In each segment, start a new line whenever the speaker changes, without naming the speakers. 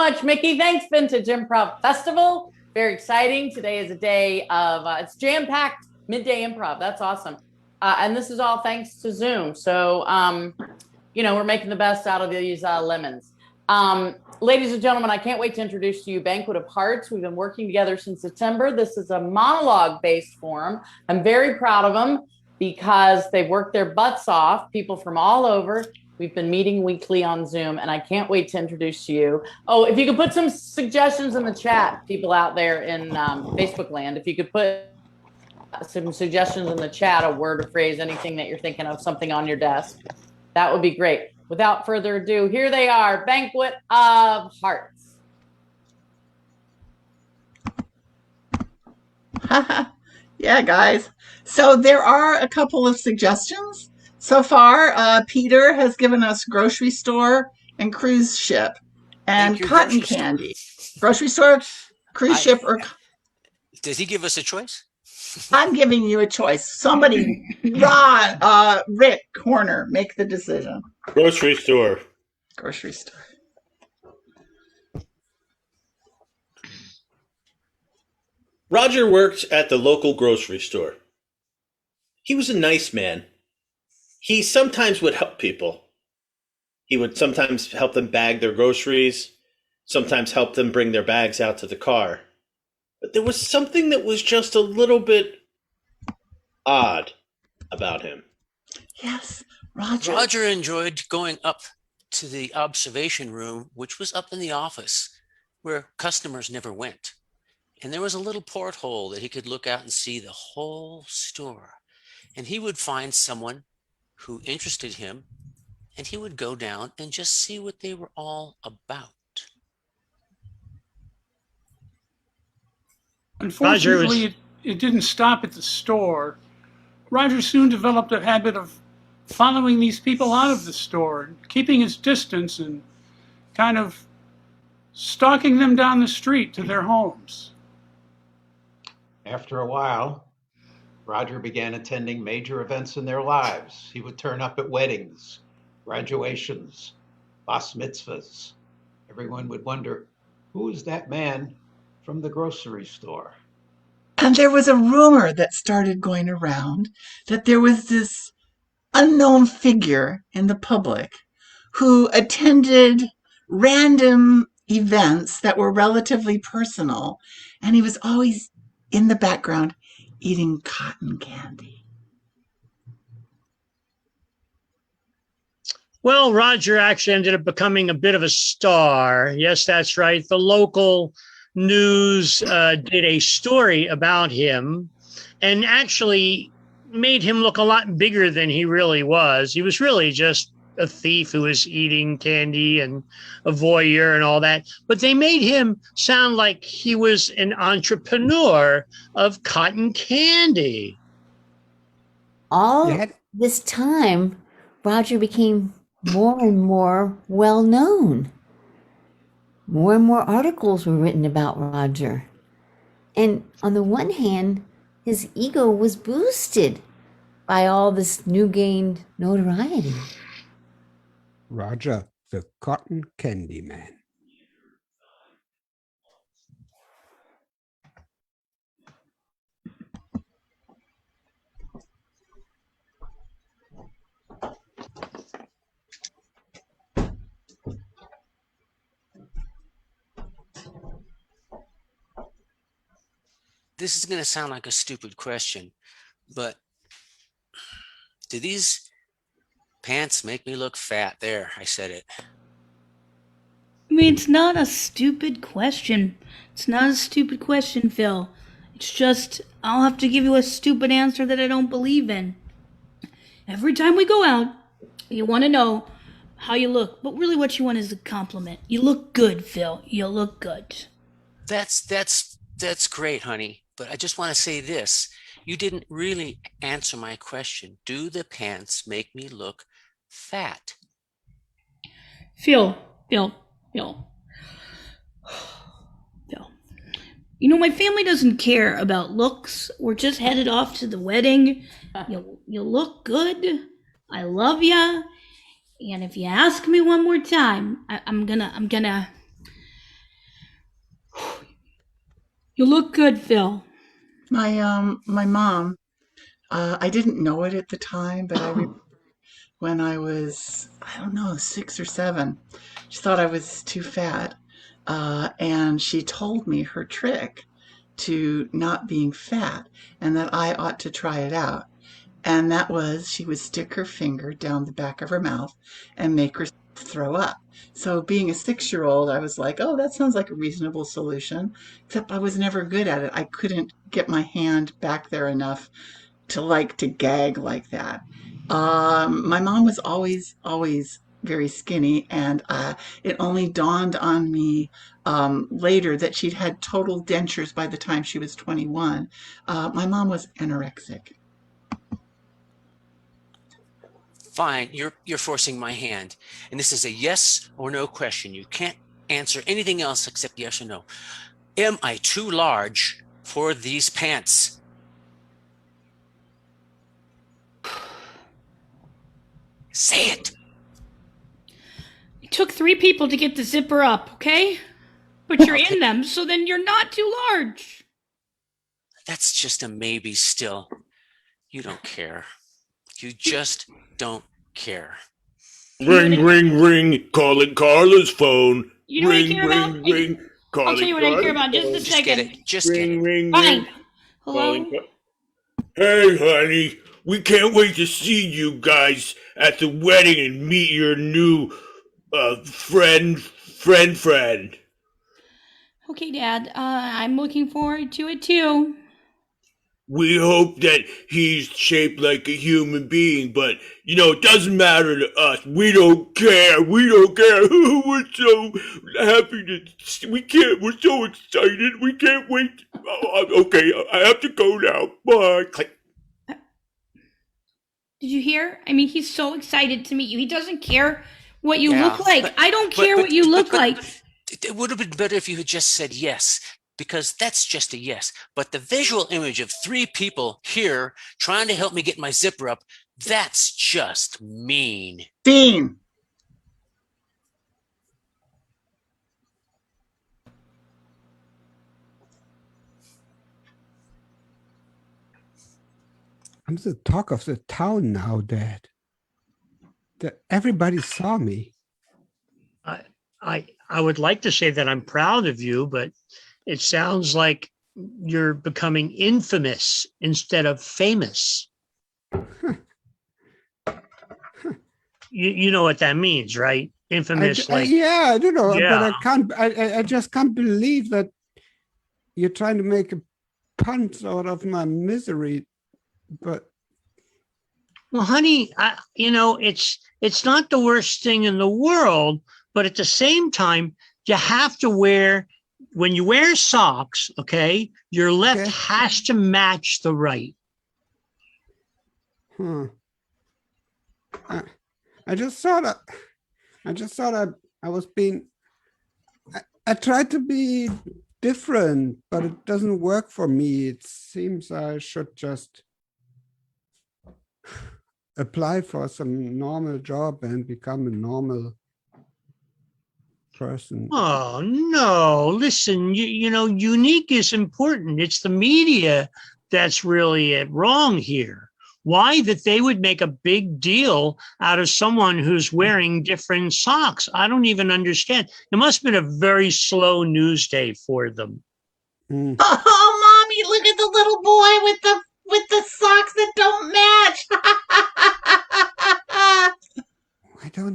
much, Mickey. Thanks, Vintage Improv Festival. Very exciting. Today is a day of, it's jam-packed midday improv. That's awesome. And this is all thanks to Zoom. So, we're making the best out of these lemons. Ladies and gentlemen, I can't wait to introduce to you Banquet of Hearts. We've been working together since September. This is a monologue-based forum. I'm very proud of them because they've worked their butts off, people from all over. We've been meeting weekly on Zoom, and I can't wait to introduce you. Oh, if you could put some suggestions in the chat, people out there in Facebook land, if you could put some suggestions in the chat, a word, a phrase, anything that you're thinking of, something on your desk, that would be great. Without further ado, here they are, Banquet of Hearts.
Yeah, guys. So there are a couple of suggestions. So far, Peter has given us grocery store and cruise ship and cotton candy. Grocery store, cruise ship, or...
Does he give us a choice?
I'm giving you a choice. Somebody, Ron, Rick, Corner, make the decision.
Grocery store.
Grocery store.
Roger worked at the local grocery store. He was a nice man. He sometimes would help people. He would sometimes help them bag their groceries, sometimes help them bring their bags out to the car. But there was something that was just a little bit odd about him.
Yes, Roger.
Roger enjoyed going up to the observation room, which was up in the office, where customers never went. And there was a little porthole that he could look out and see the whole store. And he would find someone who interested him, and he would go down and just see what they were all about.
Unfortunately, it didn't stop at the store. Roger soon developed a habit of following these people out of the store, keeping his distance and kind of stalking them down the street to their homes.
After a while, Roger began attending major events in their lives. He would turn up at weddings, graduations, bas mitzvahs. Everyone would wonder, who is that man from the grocery store?
And there was a rumor that started going around that there was this unknown figure in the public who attended random events that were relatively personal, and he was always in the background eating cotton candy.
Well, Roger actually ended up becoming a bit of a star. Yes, that's right. The local news did a story about him and actually made him look a lot bigger than he really was. He was really just a thief who was eating candy and a voyeur and all that. But they made him sound like he was an entrepreneur of cotton candy.
All this time, Roger became more and more well-known. More and more articles were written about Roger. And on the one hand, his ego was boosted by all this new gained notoriety.
Roger, the cotton candy man.
This is going to sound like a stupid question, but do these pants make me look fat? There, I said it.
I mean, it's not a stupid question. It's not a stupid question, Phil. It's just, I'll have to give you a stupid answer that I don't believe in. Every time we go out, you want to know how you look, but really what you want is a compliment. You look good, Phil. You look good.
That's great, honey. But I just want to say this. You didn't really answer my question. Do the pants make me look fat?
Phil. You know, my family doesn't care about looks. We're just headed off to the wedding. You look good. I love ya. And if you ask me one more time, I'm gonna You look good, Phil.
My mom, I didn't know it at the time, but I remember when I was, I don't know, 6 or 7, she thought I was too fat. And she told me her trick to not being fat and that I ought to try it out. And that was she would stick her finger down the back of her mouth and make her throw up. So being a 6-year-old, I was like, oh, that sounds like a reasonable solution, except I was never good at it. I couldn't get my hand back there enough to gag like that. My mom was always very skinny, and it only dawned on me later that she'd had total dentures by the time she was 21. My mom was anorexic.
Fine, you're forcing my hand. And this is a yes or no question. You can't answer anything else except yes or no. Am I too large for these pants? Say it.
It took 3 people to get the zipper up, okay? But you're in them, so then you're not too large.
That's just a maybe still. You don't care. You just don't care.
Ring, ring, ring. Calling Carla's phone.
You know what I
Ring,
care
ring,
about?
ring.
I'll tell you what I care about just a
Just
second.
get it. Just get it.
Ring,
Fine.
ring.
Hello?
Hey, honey. We can't wait to see you guys at the wedding and meet your new friend.
Okay, Dad. I'm looking forward to it too.
We hope that he's shaped like a human being, but, it doesn't matter to us. We don't care. We don't care. We're so happy we're so excited. We can't wait. Okay, I have to go now. Bye. Click.
Did you hear? I mean, he's so excited to meet you. He doesn't care what you
Yeah,
look like.
but-
I don't care what you look like.
It would have been better if you had just said yes, because that's just a yes. But the visual image of 3 people here trying to help me get my zipper up, that's just mean.
Dean.
I'm the talk of the town now, Dad. Everybody saw me.
I would like to say that I'm proud of you, but it sounds like you're becoming infamous instead of famous. You know what that means, right? Infamous,
yeah, I don't know,
Yeah.
but I can't. I just can't believe that you're trying to make a punch out of my misery. But
well, honey, it's not the worst thing in the world, but at the same time, you have to when you wear socks, okay, your left has to match the right.
I just thought I was being. I tried to be different, but it doesn't work for me. It seems I should just apply for some normal job and become a normal person.
Oh, no, listen, unique is important. It's the media that's really wrong here. Why that they would make a big deal out of someone who's wearing different socks? I don't even understand. It must have been a very slow news day for them.
Oh, Mommy, look at the little boy with the socks that don't match.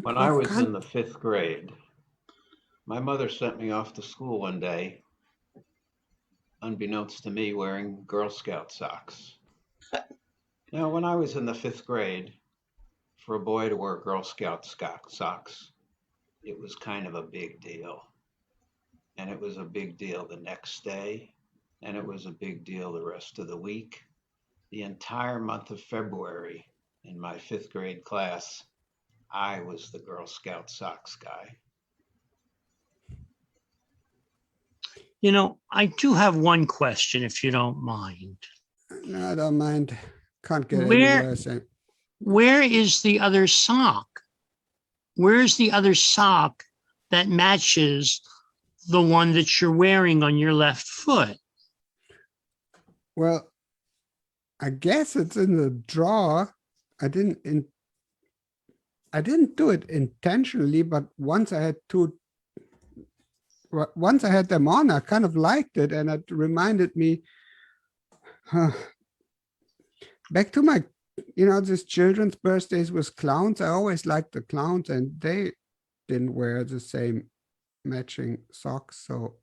When I was in the 5th grade, my mother sent me off to school one day, unbeknownst to me, wearing Girl Scout socks. Now, when I was in the 5th grade, for a boy to wear Girl Scout socks, it was kind of a big deal. And it was a big deal the next day, and it was a big deal the rest of the week. The entire month of February in my 5th grade class, I was the Girl Scout socks guy.
I do have one question, if you don't mind.
No, I don't mind. Can't get anywhere.
Where is the other sock? Where's the other sock that matches the one that you're wearing on your left foot?
Well, I guess it's in the drawer. I didn't do it intentionally, but once I had them on, I kind of liked it, and it reminded me back to my, this children's birthdays with clowns. I always liked the clowns, and they didn't wear the same matching socks. So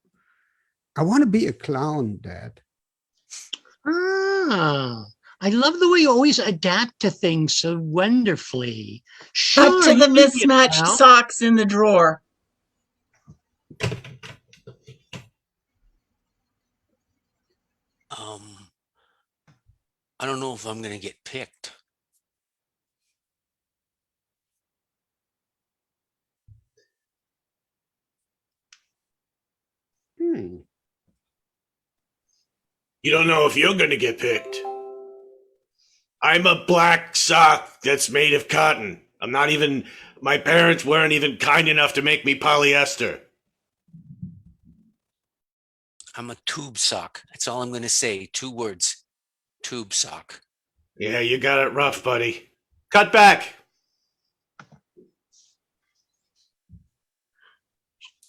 I want to be a clown, Dad.
Ah, I love the way you always adapt to things so wonderfully. Sure,
Up to the
you can be a
mismatched
clown.
socks in the drawer.
I don't know if I'm going to get picked.
Hmm.
You don't know if you're going to get picked. I'm a black sock that's made of cotton. My parents weren't even kind enough to make me polyester.
I'm a tube sock. That's all I'm going to say. 2 words. Tube sock.
Yeah, you got it rough, buddy. Cut back.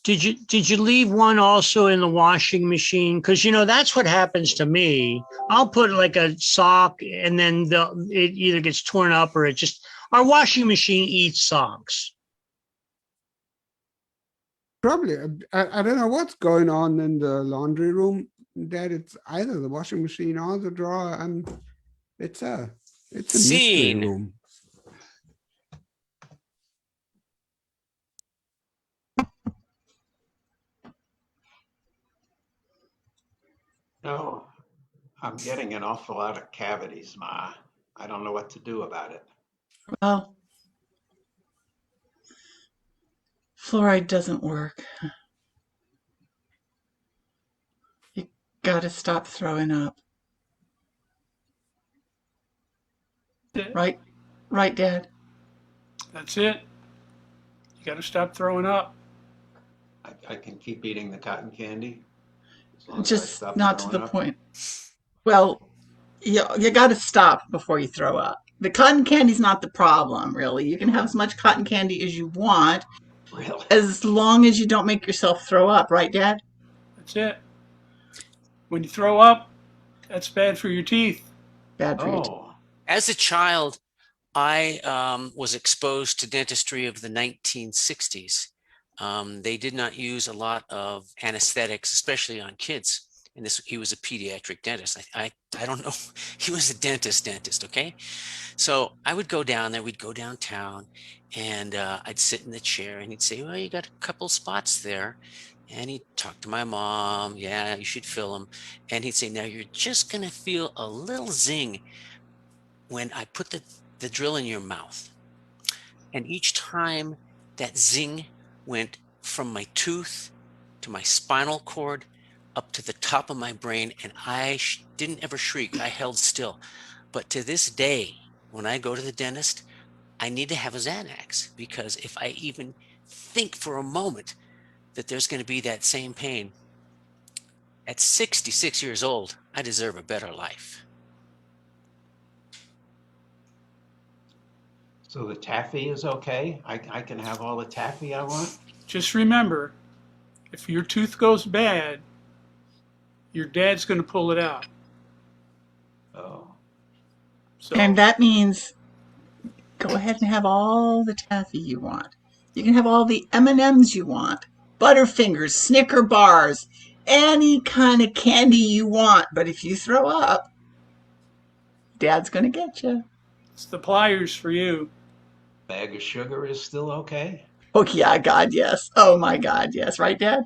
Did you leave one also in the washing machine? Because that's what happens to me. I'll put like a sock, and then it either gets torn up or our washing machine eats socks.
Probably. I don't know what's going on in the laundry room, Dad. It's either the washing machine or the drawer. It's a mystery
Scene.
room.
No, I'm getting an awful lot of cavities, Ma. I don't know what to do about it.
Well, fluoride doesn't work. You gotta stop throwing up. Right, Dad?
That's it. You got to stop throwing up.
I can keep eating the cotton candy. As long as I
Just
stop
not to
throwing
the
up.
point. Well, you got to stop before you throw up. The cotton candy's not the problem, really. You can have as much cotton candy as you want,
Really?
as long as you don't make yourself throw up, right, Dad?
That's it. When you throw up, that's bad for your teeth.
Bad for you.
Oh,
As a child, I was exposed to dentistry of the 1960s. They did not use a lot of anesthetics, especially on kids. And he was a pediatric dentist. I don't know. He was a dentist, okay? So I would go down there, we'd go downtown, and I'd sit in the chair, and he'd say, well, you got a couple spots there. And he'd talk to my mom. Yeah, you should fill them. And he'd say, now you're just going to feel a little zing when I put the drill in your mouth. And each time that zing went from my tooth to my spinal cord up to the top of my brain, and I didn't ever shriek. I held still. But to this day, when I go to the dentist, I need to have a Xanax, because if I even think for a moment that there's going to be that same pain, at 66 years old, I deserve a better life.
so the taffy is okay? I can have all the taffy I want?
Just remember, if your tooth goes bad, your dad's going to pull it out.
Oh,
So
And that means go ahead and have all the taffy you want. You can have all the M&Ms you want. Butterfingers, Snicker bars, any kind of candy you want. But if you throw up, Dad's going to get you.
it's the pliers for you.
bag of sugar is still okay?
Oh, yeah, God, yes. Oh, my God, yes. Right, Dad?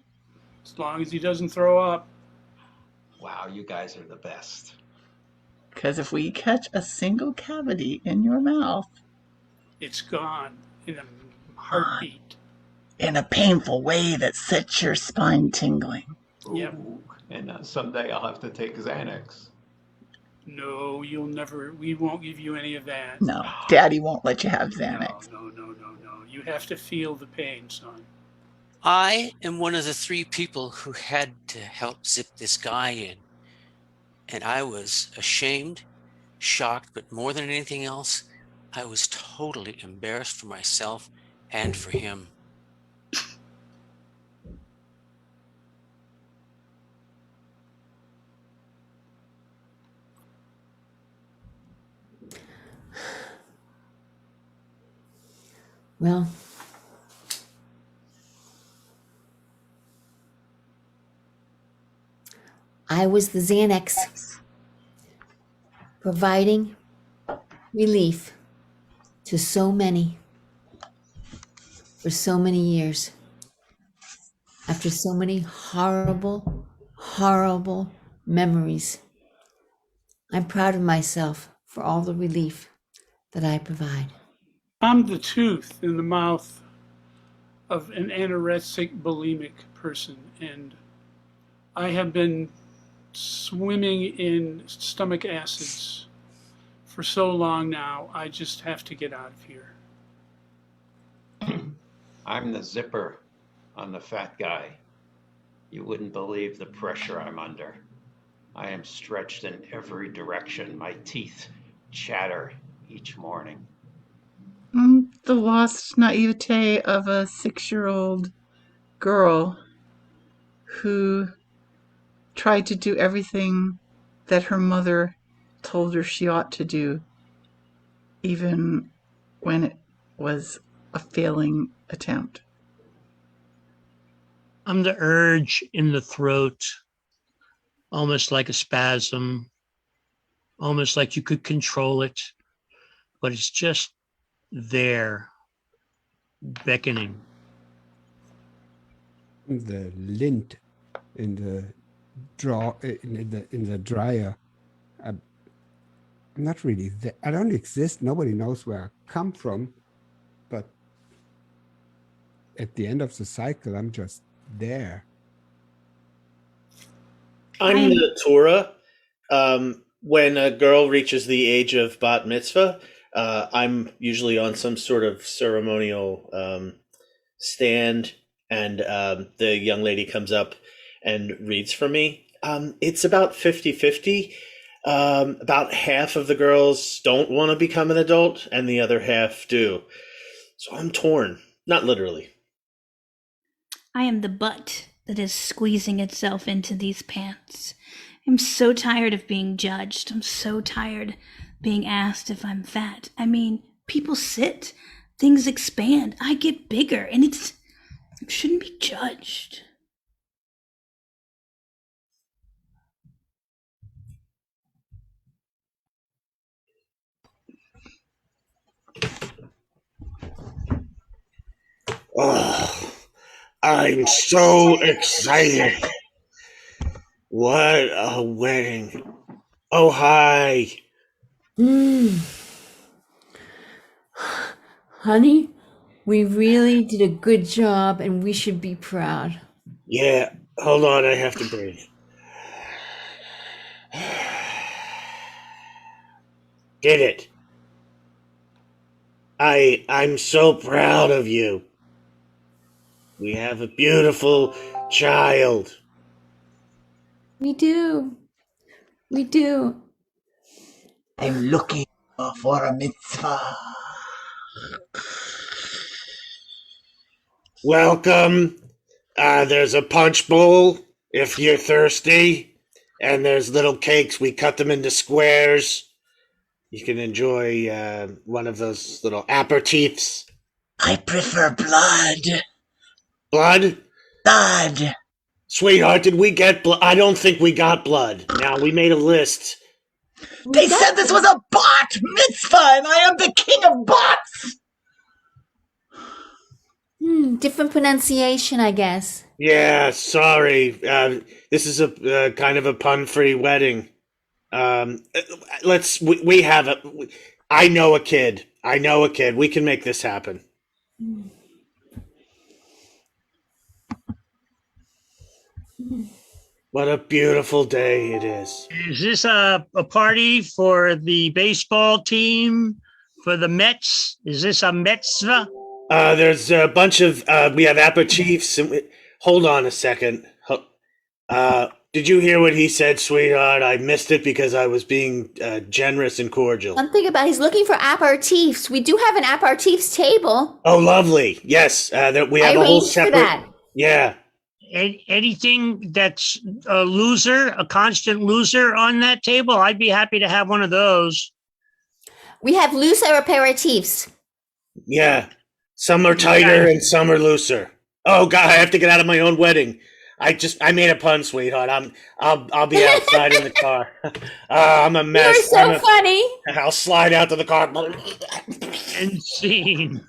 As long as he doesn't throw up.
Wow, you guys are the best.
Because if we catch a single cavity in your mouth,
It's gone in a heartbeat.
in a painful way that sets your spine tingling.
Yep.
Ooh, and someday I'll have to take Xanax.
No, you'll never. We won't give you any of that.
No, Daddy won't let you have Xanax.
No. You have to feel the pain, son.
I am one of the 3 people who had to help zip this guy in. And I was ashamed, shocked, but more than anything else, I was totally embarrassed for myself and for him.
Well, I was the Xanax providing relief to so many for so many years after so many horrible, horrible memories. I'm proud of myself for all the relief that I provide.
I'm the tooth in the mouth of an anorexic bulimic person, and I have been swimming in stomach acids for so long now. I just have to get out of here.
I'm the zipper on the fat guy. You wouldn't believe the pressure I'm under. I am stretched in every direction. My teeth chatter each morning.
The lost naivete of a 6-year-old girl who tried to do everything that her mother told her she ought to do, even when it was a failing attempt.
I'm the urge in the throat, almost like a spasm, almost like you could control it, but it's just there, beckoning.
The lint in the in the dryer. I'm not really there. I don't exist. Nobody knows where I come from, but at the end of the cycle, I'm just there.
I'm the Torah. When a girl reaches the age of bat mitzvah, I'm usually on some sort of ceremonial stand, and the young lady comes up and reads for me. It's about 50-50. About half of the girls don't want to become an adult, and the other half do. So I'm torn. Not literally.
I am the butt that is squeezing itself into these pants. I'm so tired of being judged. I'm so tired being asked if I'm fat. I mean, people sit, things expand, I get bigger, and it shouldn't be judged.
Oh, I'm so excited. What a wedding. Oh, hi.
Honey, we really did a good job and we should be proud.
Yeah, hold on, I have to breathe. Did it. I'm so proud of you. We have a beautiful child.
We do. We do.
I'm looking for a mitzvah.
Welcome. There's a punch bowl if you're thirsty, and there's little cakes. We cut them into squares. You can enjoy one of those little aperitifs.
I prefer blood.
Blood?
Blood.
Sweetheart, did we get blood? I don't think we got blood. Now, we made a list.
They said this was a bot mitzvah, and I am the king of bots.
Different pronunciation, I guess.
Yeah, sorry. This is a kind of a pun-free wedding. We have a. I know a kid. We can make this happen. What a beautiful day it is.
Is this a party for the baseball team, for the Mets? Is this a mitzvah?
There's a bunch of, we have aperitifs. Hold on a second. Did you hear what he said, sweetheart? I missed it because I was being generous and cordial.
Something about he's looking for aperitifs. We do have an aperitifs table.
Oh, lovely. Yes, that we
I
have a whole
arranged for
separate.
that.
Yeah.
Anything that's a loser, a constant loser on that table, I'd be happy to have one of those.
We have loose aperitifs.
Yeah. Some are tighter and some are looser. Oh God, I have to get out of my own wedding. I made a pun, sweetheart. I'll be outside in the car. I'm a mess.
You're so funny.
I'll slide out to the car.
And scene.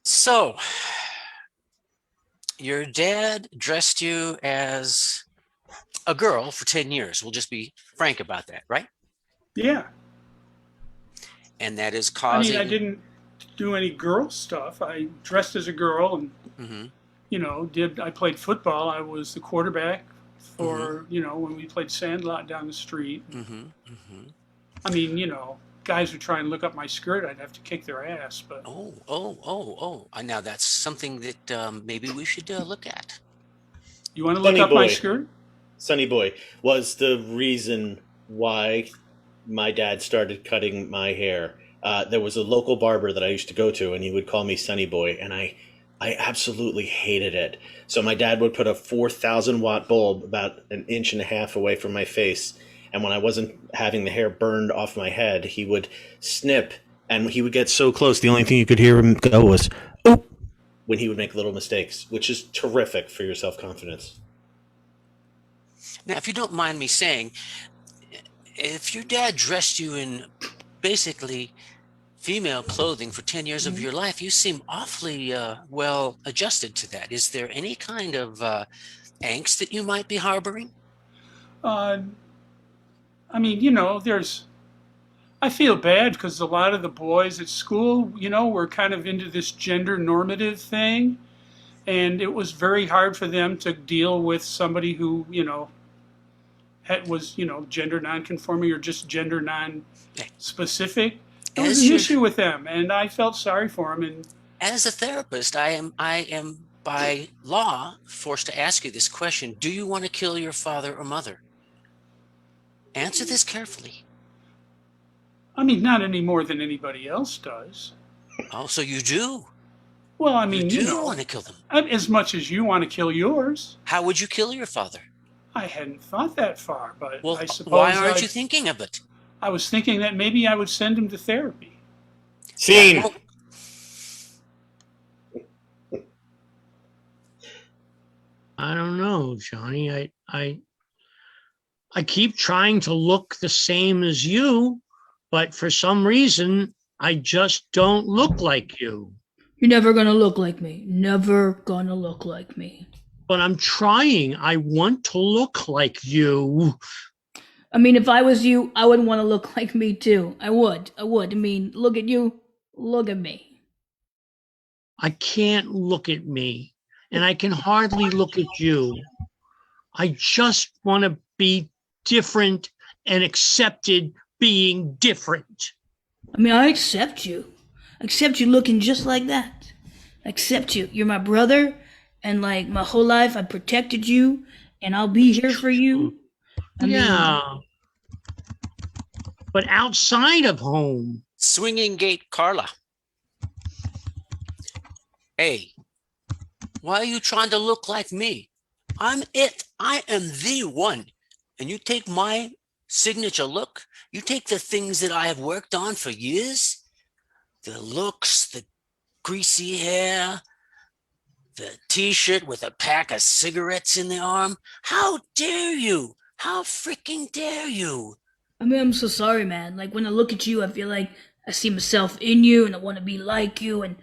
So, your dad dressed you as a girl for 10 years. We'll just be frank about that, right?
Yeah.
And that is
I
causing...
mean, I didn't do any girl stuff. I dressed as a girl and, you know, I played football. I was the quarterback for, you know, when we played Sandlot down the street. I mean, you know, guys would try and look up my skirt. I'd have to kick their ass, but...
Oh. Now that's something that maybe we should look at.
You want to look up my skirt?
Sonny Boy was the reason why my dad started cutting my hair. There was a local barber that I used to go to, and he would call me Sonny Boy, and I absolutely hated it. So my dad would put a 4,000 watt bulb about an inch and a half away from my face, and when I wasn't having the hair burned off my head, he would snip, and he would get so close, the only thing you could hear him go was, "Oh," when he would make little mistakes, which is terrific for your self-confidence.
Now, if you don't mind me saying, if your dad dressed you in basically female clothing for 10 years of your life, you seem awfully well adjusted to that. Is there any kind of angst that you might be harboring?
I mean, you know, I feel bad because a lot of the boys at school, you know, were kind of into this gender normative thing. And it was very hard for them to deal with somebody who, you know, was, you know, gender non-conforming or just gender non-specific. There was an issue with them, and I felt sorry for them. And
as a therapist, I am by law forced to ask you this question: do you want to kill your father or mother? Answer this carefully.
I mean, not any more than anybody else does.
Oh, so you do?
Well, I mean,
you don't want to kill them
as much as you want to kill yours.
How would you kill your father?
I hadn't thought that far, but
well,
I suppose.
Why aren't you thinking of it?
I was thinking that maybe I would send him to therapy.
Scene.
I don't know, Johnny. I keep trying to look the same as you, but for some reason, I just don't look like you.
You're never going to look like me. Never going to look like me.
But I'm trying. I want to look like you.
I mean, if I was you, I would want to look like me too. I would. I mean, look at you. Look at me.
I can't look at me, and I can hardly look at you. I just want to be different and accepted being different.
I mean, I accept you. I accept you looking just like that. I accept you. You're my brother, and like my whole life I protected you, and I'll be here for you. I
mean, but outside of home.
Swinging Gate Carla. Hey, why are you trying to look like me? I'm it. I am the one. And you take my signature look, you take the things that I have worked on for years, the looks, the greasy hair, the t-shirt with a pack of cigarettes in the arm. How dare you? How freaking dare you?
I mean, I'm so sorry, man. Like, when I look at you, I feel like I see myself in you and I want to be like you. And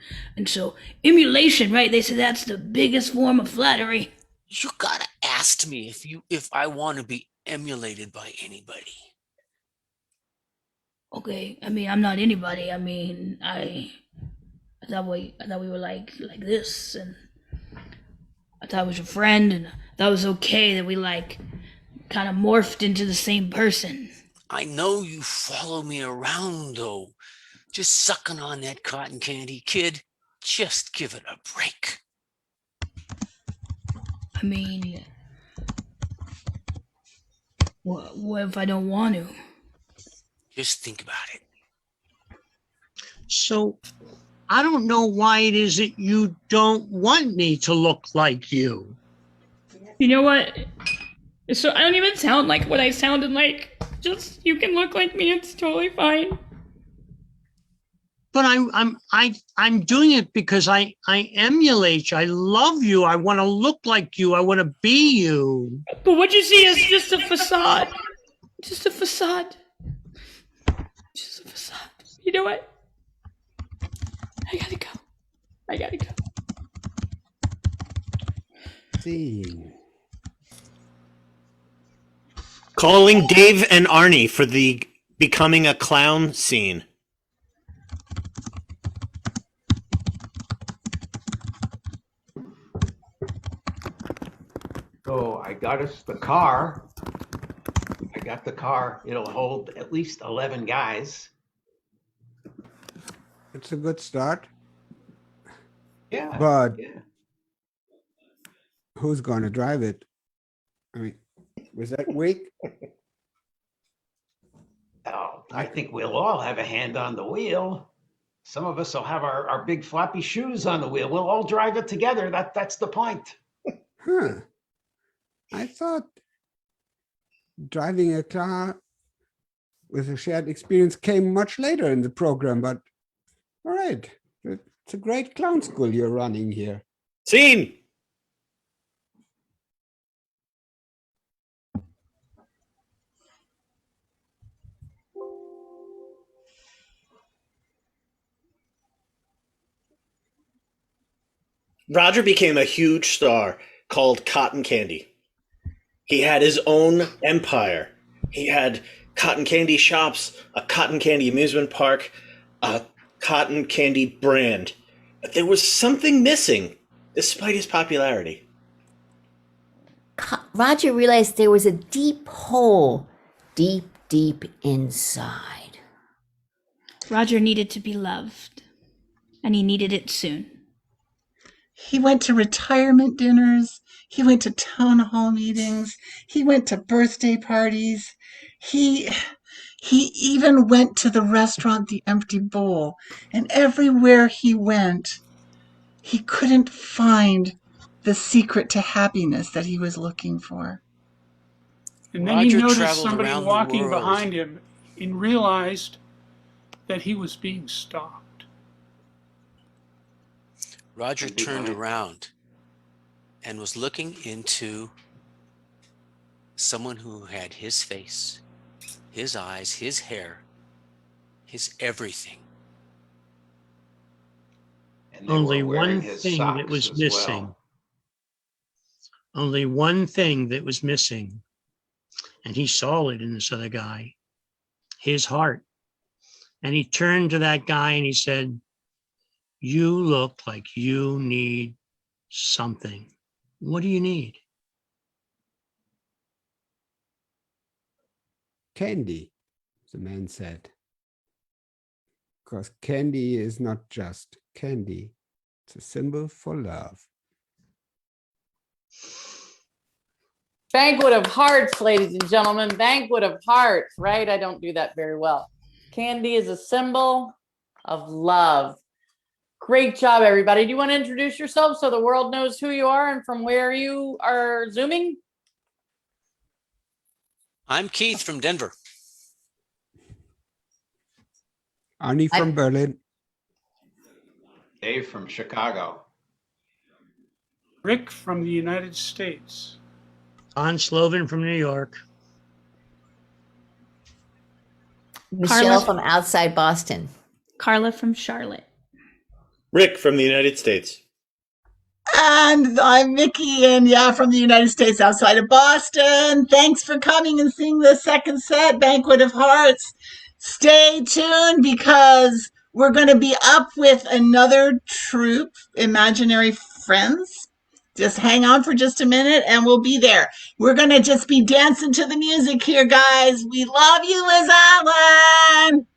so emulation, right? They say that's the biggest form of flattery.
You gotta ask me if I want to be emulated by anybody.
Okay, I mean, I'm not anybody. I mean, I thought we were like this, and I thought I was your friend, and I thought it was okay that we like kind of morphed into the same person.
I know you follow me around though, just sucking on that cotton candy, kid. Just give it a break.
I mean, what if I don't want to?
Just think about it.
So I don't know why it is that you don't want me to look like you.
You know what? So I don't even sound like what I sounded like. Just, you can look like me, it's totally fine.
But I'm doing it because I emulate you. I love you. I want to look like you. I want to be you.
But what you see is just a facade. Just a facade. Just a facade. You know what? I gotta go. I gotta go.
Scene.
Calling Dave and Arnie for the becoming a clown scene.
So I got us the car. I got the car. It'll hold at least 11 guys.
It's a good start.
Yeah.
But
yeah.
who's going to drive it? I mean, was that weak?
Oh, I think we'll all have a hand on the wheel. Some of us will have our big floppy shoes on the wheel. We'll all drive it together. That's the point.
Huh. I thought driving a car with a shared experience came much later in the program, but all right. It's a great clown school you're running here.
Scene. Roger became a huge star called Cotton Candy. He had his own empire. He had cotton candy shops, a cotton candy amusement park, a cotton candy brand. But there was something missing, despite his popularity.
Roger realized there was a deep hole, deep, deep inside.
Roger needed to be loved, and he needed it soon.
He went to retirement dinners. He went to town hall meetings. He went to birthday parties. He even went to the restaurant The Empty Bowl. And everywhere he went, he couldn't find the secret to happiness that he was looking for.
And then
Roger
he noticed
traveled
somebody
around the
walking
world.
behind him and realized that he was being stalked.
Roger turned around and was looking into someone who had his face, his eyes, his hair, his everything.
And they
Only
were wearing
one
his
thing that
socks
was
as
missing.
well.
Only one thing that was missing. And he saw it in this other guy, his heart. And he turned to that guy and he said, "You look like you need something. What do you need?"
Candy, the man said. Because candy is not just candy. It's a symbol for love.
Banquet of Hearts, ladies and gentlemen. Banquet of Hearts, right? I don't do that very well. Candy is a symbol of love. Great job, everybody. Do you want to introduce yourself so the world knows who you are and from where you are Zooming?
I'm Keith from Denver.
Arnie from Berlin.
Dave from Chicago.
Rick from the United States.
Von Sloven from New York.
Michelle
Carla-
from outside Boston.
Carla from Charlotte.
Rick from the United States.
And I'm Mickey, and from the United States outside of Boston. Thanks for coming and seeing the second set, Banquet of Hearts. Stay tuned because we're going to be up with another troupe, Imaginary Friends. Just hang on for just a minute and we'll be there. We're going to just be dancing to the music here, guys. We love you, Liz Allen.